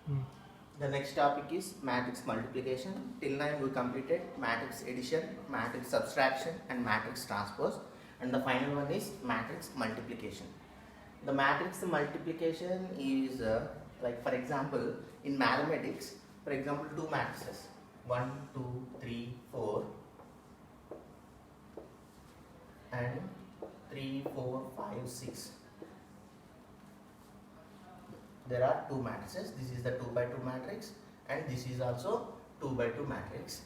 Mm. The next topic is matrix multiplication. Till now we completed matrix addition, matrix subtraction and matrix transpose, and the final one is matrix multiplication. The matrix multiplication is like, for example, in mathematics, for example, two matrices 1 2 3 4 and 3 4 5 6. There are two matrices. This is the 2 by 2 matrix and this is also 2 by 2 matrix.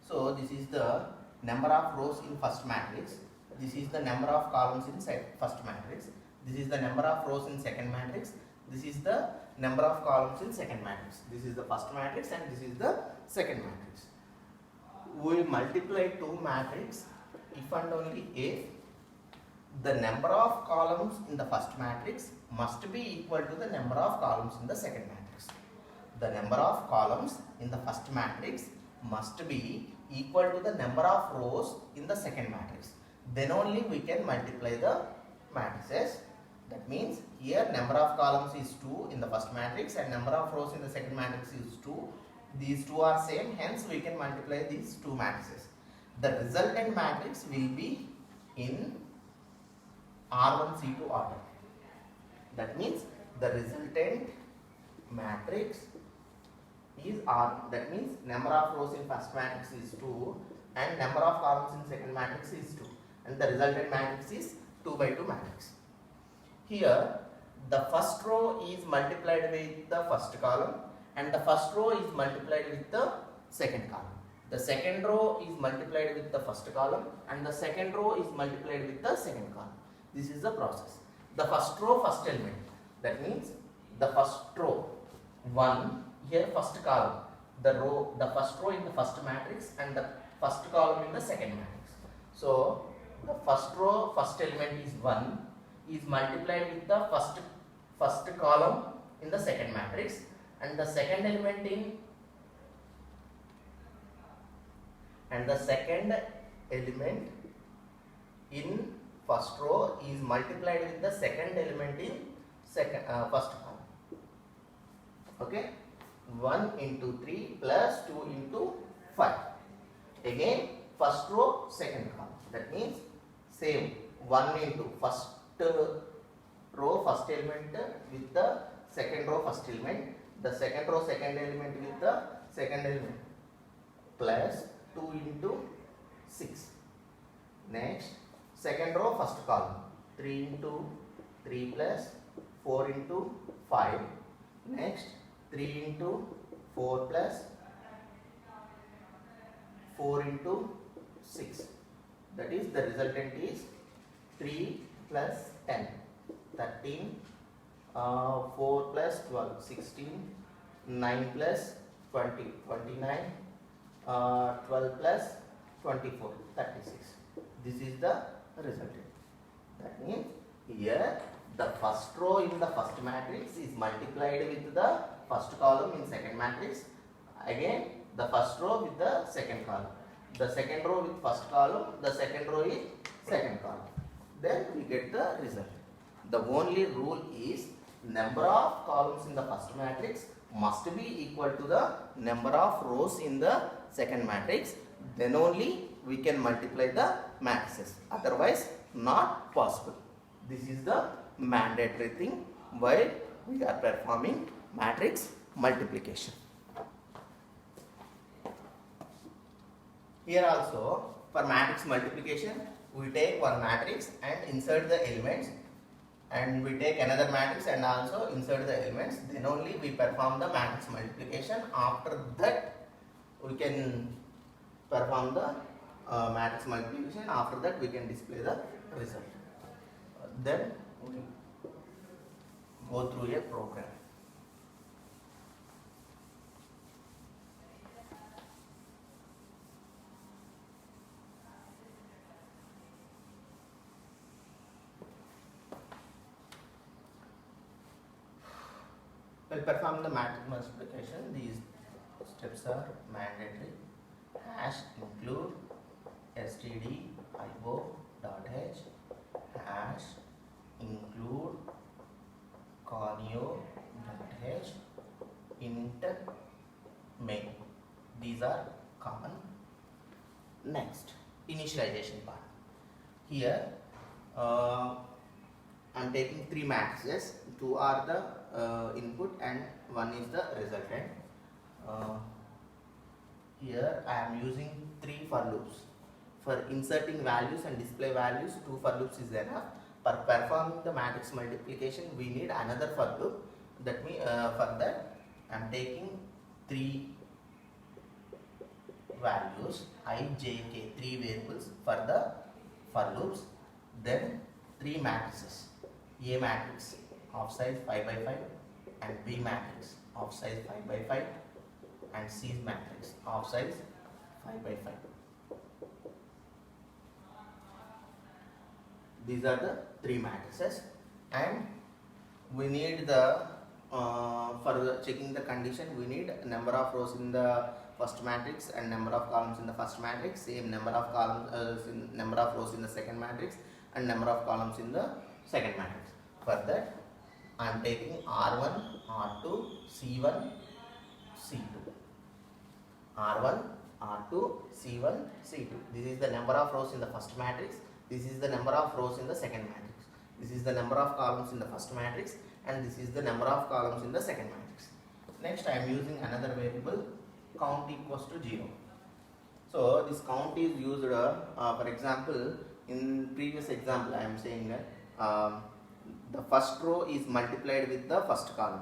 So this is the number of rows in first matrix, this is the number of columns in first matrix, this is the number of rows in second matrix, this is the number of columns in second matrix. This is the first matrix and this is the second matrix. We multiply two matrix if and only if the number of columns in the first matrix must be equal to the number of columns in the second matrix. The number of columns in the first matrix must be equal to the number of rows in the second matrix. Then only we can multiply the matrices. That means here number of columns is 2 in the first matrix and number of rows in the second matrix is 2. These two are same, hence we can multiply these two matrices. The resultant matrix will be in R1C2 order. That means the resultant matrix is R. That means number of rows in first matrix is 2 and number of columns in second matrix is 2, and the resultant matrix is 2 by 2 matrix. Here the first row is multiplied with the first column and the first row is multiplied with the second column. The second row is multiplied with the first column and the second row is multiplied with the second column. This is the process. The first row, first element. That means the first row 1, here first column, the first row in the first matrix and the first column in the second matrix. So the first row, first element is 1, is multiplied with the first column in the second matrix, and the second element in first row is multiplied with the second element in first column. Okay, 1 into 3 plus 2 into 5. Again first row, second column. That means same, 1 into first row, first element with the second row, first element, the second row, second element with the second element, plus 2 into 6. Next second row, first column, 3 into 3 plus 4 into 5. Next 3 into 4 plus 4 into 6. That is the resultant is 3 plus 10, 13, 4 plus 12, 16, 9 plus 20, 29, 12 plus 24, 36. This is the resultant. That means here the first row in the first matrix is multiplied with the first column in second matrix. Again the first row with the second column, the second row with first column, the second row is second column. Then we get the result. The only rule is number of columns in the first matrix must be equal to the number of rows in the second matrix. Then only we can multiply the matrices. Otherwise not possible. This is the mandatory thing while we are performing matrix multiplication. Here also for matrix multiplication we take one matrix and insert the elements, and we take another matrix and also insert the elements. Then only we perform the matrix multiplication. After that we can perform the matrix multiplication. After that we can display the result. Then we go through a program. We'll perform the matrix multiplication. These steps are mandatory. Hash include stdio.h, hash include conio.h, int main. These are common. Next, initialization part. Here I am taking three matrices. Two are the input and one is the resultant. Here I am using three for loops. For inserting values and display values, two for loops is enough. For performing the matrix multiplication, we need another for loop. That means for that I am taking three values I, j, k, three variables for the for loops. Then three matrices: A matrix of size 5 by 5, and B matrix of size 5 by 5, and C matrix of size 5 by 5. These are the three matrices, and we need the for checking the condition, we need number of rows in the first matrix and number of columns in the first matrix, same number of columns number of rows in the second matrix and number of columns in the second matrix. For that I am taking R1, R2, C1, C2. R1, R2, C1, C2. This is the number of rows in the first matrix. This is the number of rows in the second matrix. This is the number of columns in the first matrix, and this is the number of columns in the second matrix. Next I am using another variable, count equals to 0. So this count is used for example, in previous example I am saying that the first row is multiplied with the first column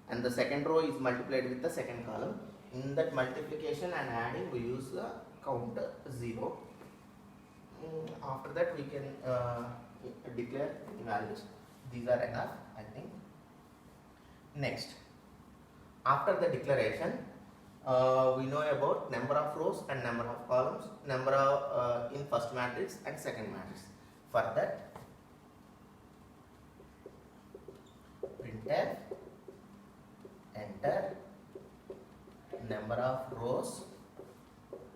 and the second row is multiplied with the second column. In that multiplication and adding we use the count 0. After that we can declare values. These are enough, I think. Next, after the declaration, we know about number of rows and number of columns, number of in first matrix and second matrix. For that, printf enter number of rows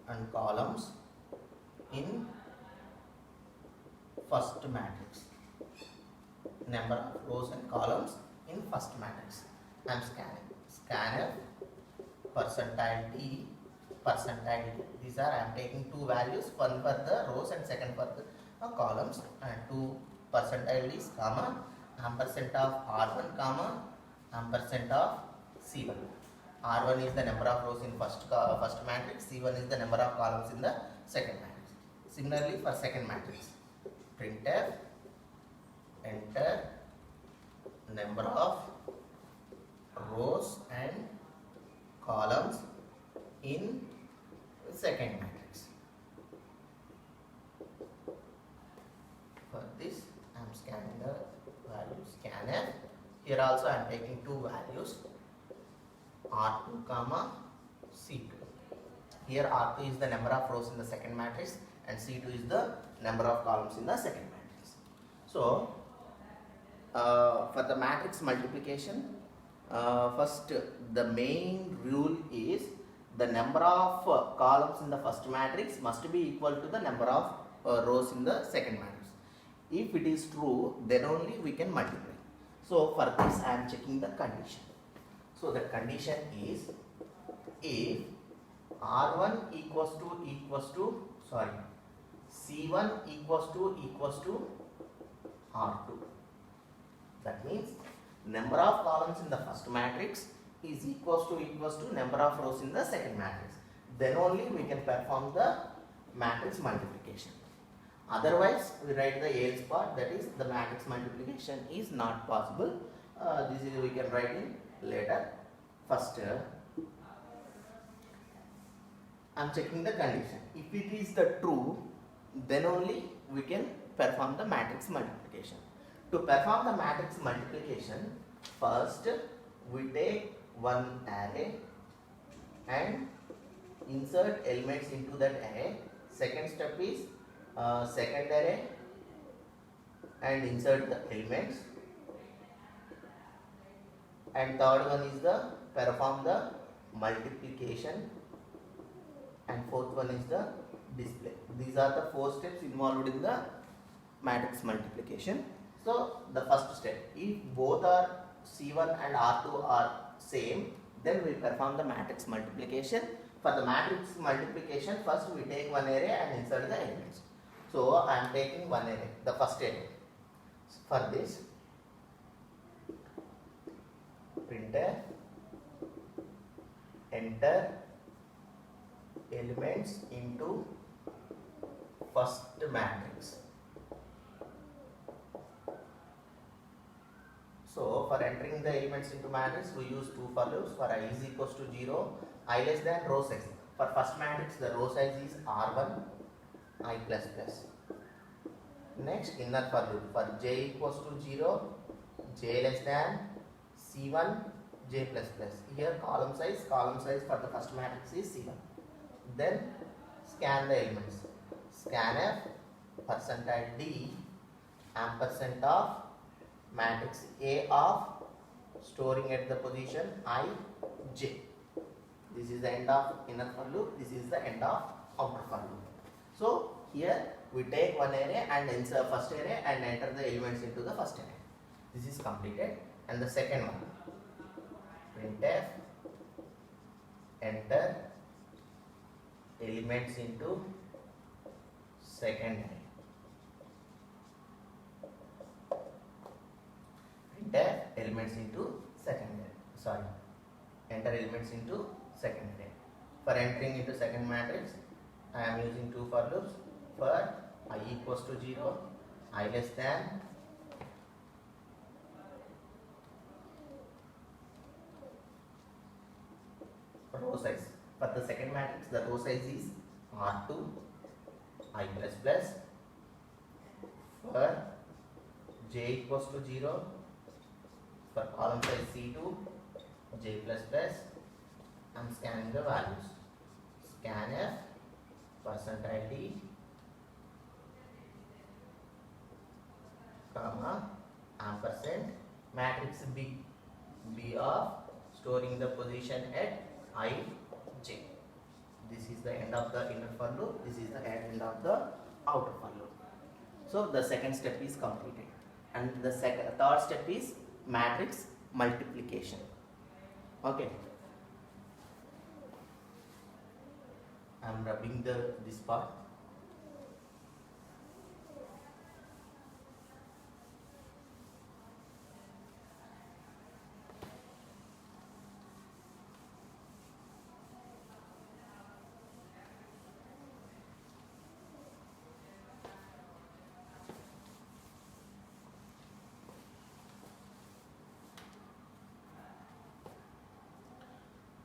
and columns in first matrix. Number of rows and columns in first matrix. I am scanning. Scanf percentile d, percentile d. These are I am taking two values, one for the rows and second for the columns, and two percentile is comma ampersand of R1 comma ampersand of C1. R1 is the number of rows in first matrix. C1 is the number of columns in the second matrix. Similarly for second matrix, printf enter number of rows and columns in second matrix. For this I am scanning the value, scanf. Here also I am taking two values, R2 comma C2. Here R2 is the number of rows in the second matrix and C2 is the number of columns in the second matrix. So for the matrix multiplication, first the main rule is the number of columns in the first matrix must be equal to the number of rows in the second matrix. If it is true, then only we can multiply. So for this I am checking the condition. So the condition is if R1 equals to C1 equals to R2. That means number of columns in the first matrix is equals to number of rows in the second matrix. Then only we can perform the matrix multiplication. Otherwise, we write the else part, that is the matrix multiplication is not possible. This is we can write in later. First, I am checking the condition. If it is the true, then only we can perform the matrix multiplication. To perform the matrix multiplication, first we take one array and insert elements into that array. Second step is second array and insert the elements, and third one is the perform the multiplication, and fourth one is the display. These are the four steps involved in the matrix multiplication. So the first step, if both are C1 and R2 are same, Then we perform the matrix multiplication. For the matrix multiplication, first we take one array and insert the elements. So I am taking one array, the first array. For this, printf enter elements into first matrix. So for entering the elements into matrix, we use two for loops. For I is equals to 0, I less than row size. For first matrix, the row size is R1, I plus plus. Next, inner for loop. For j equals to 0, j less than C1, j plus plus. Here column size for the first matrix is C1. Then scan the elements. Scanf percentile D ampersand of matrix A of storing at the position I, j. This is the end of inner for loop. This is the end of outer for loop. So here we take one array and insert first array and enter the elements into the first array. This is completed. And the second one, printf enter elements into second array. Printf elements into second array. Sorry, enter elements into second array. For entering into second matrix, I am using two for loops. For I equals to 0, I less than row size. For the second matrix, the row size is R2, I plus plus. For j equals to 0, for column size C2, j plus plus. I am scanning the values. Scanf percentile D comma ampersand matrix B of storing the position at I, j. This is the end of the inner for loop. This is the end of the outer for loop. So the second step is completed, and the third step is matrix multiplication. Okay. I am rubbing this part.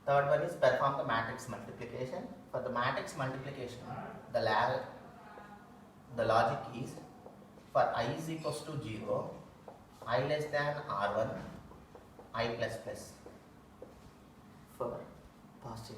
Third one is perform the matrix multiplication. For the matrix multiplication, the logic is for I is equals to 0, I less than R1, I plus plus. For positive